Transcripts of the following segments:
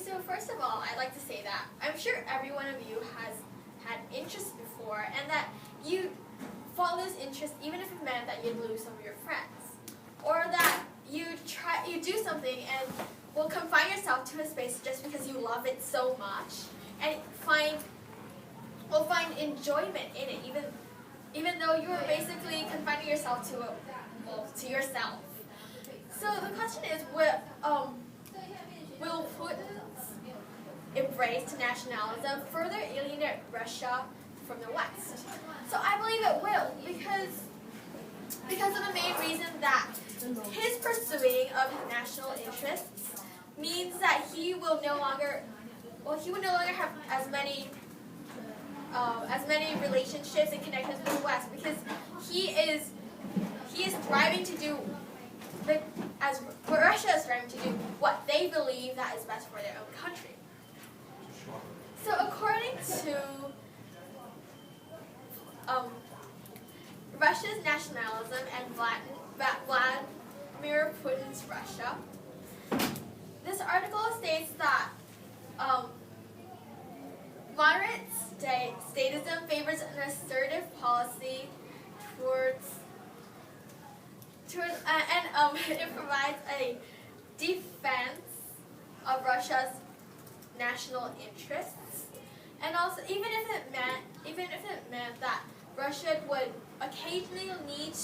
so first of all, I'd like to say that I'm sure every one of you has had interests before, and that you follow this interest even if it meant that you'd lose some of your friends, or that you do something and will confine yourself to a space just because you love it so much, and will find enjoyment in it, even though you are basically confining yourself to yourself. So the question is, will Putin's embrace to nationalism further alienate Russia from the West? So I believe it will, because of the main reason that his pursuing of his national interests means that he will no longer have as many relationships and connections with the West, because he is striving to do Russia is striving to do what they believe that is best for their own country. So according to Russia's nationalism and Vladimir Putin's Russia, this article states that moderate statism favors an assertive policy and it provides a defense of Russia's national interests, and also even if it meant that Russia would occasionally need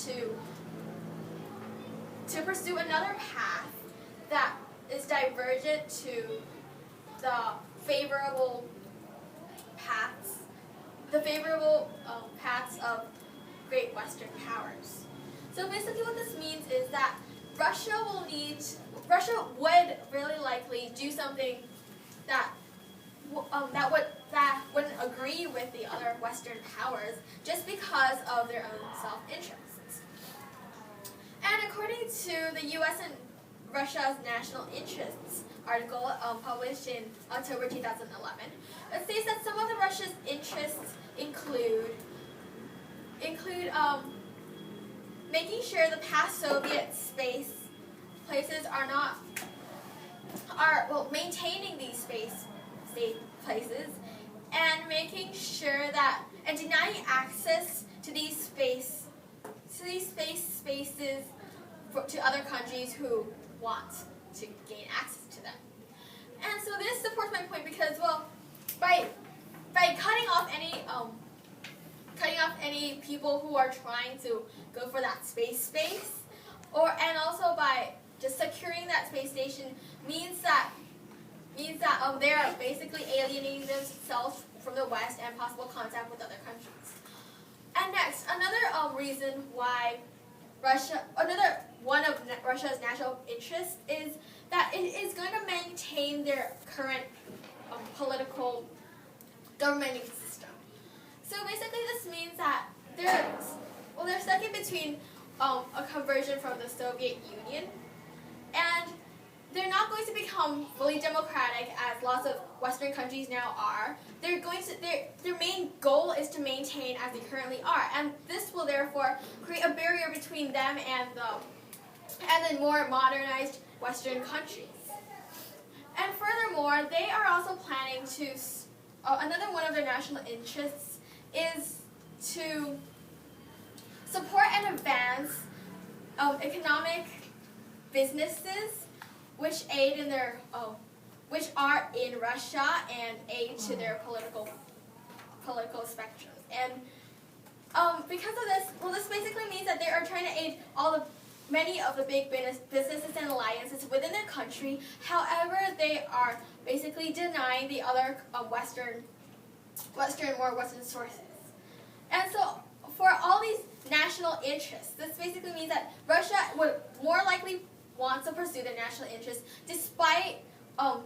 to pursue another path that is divergent to the favorable paths of great Western powers. So basically what this means is that Russia would really likely do something that wouldn't agree with the other Western powers just because of their own self-interests. And according to the U.S. and Russia's national interests article published in October 2011, it states that some of the Russia's interests include making sure the past Soviet space places maintaining these state places, and making sure that, and denying access to these spaces to other countries who want to gain access to them. And so this supports my point because, well, by cutting off any people who are trying to go for that space, and also by just securing that space station means that they are basically alienating themselves from the West and possible contact with other countries. And next, another reason why one of Russia's national interests is that it is going to maintain their current political governing system. So basically this means that they're stuck in between a conversion from the Soviet Union, and they're not going to become fully democratic as lots of Western countries now are. Their main goal is to maintain as they currently are, and this will therefore create a barrier between them and the more modernized Western countries. And furthermore, they are also planning to another one of their national interests is to support and advance economic businesses which which are in Russia and aid to their political spectrums. And because of this, this basically means that they are trying to aid many of the big businesses and alliances within their country. However, they are basically denying the other more Western sources. And so, for all these national interests, this basically means that Russia would more likely want to pursue their national interests, despite the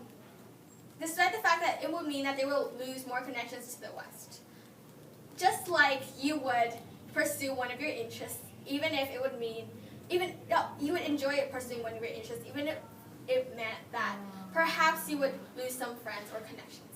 fact that it would mean that they will lose more connections to the West. Just like you would pursue one of your interests, even if it would mean, you would enjoy pursuing one of your interests, even if it meant that perhaps you would lose some friends or connections.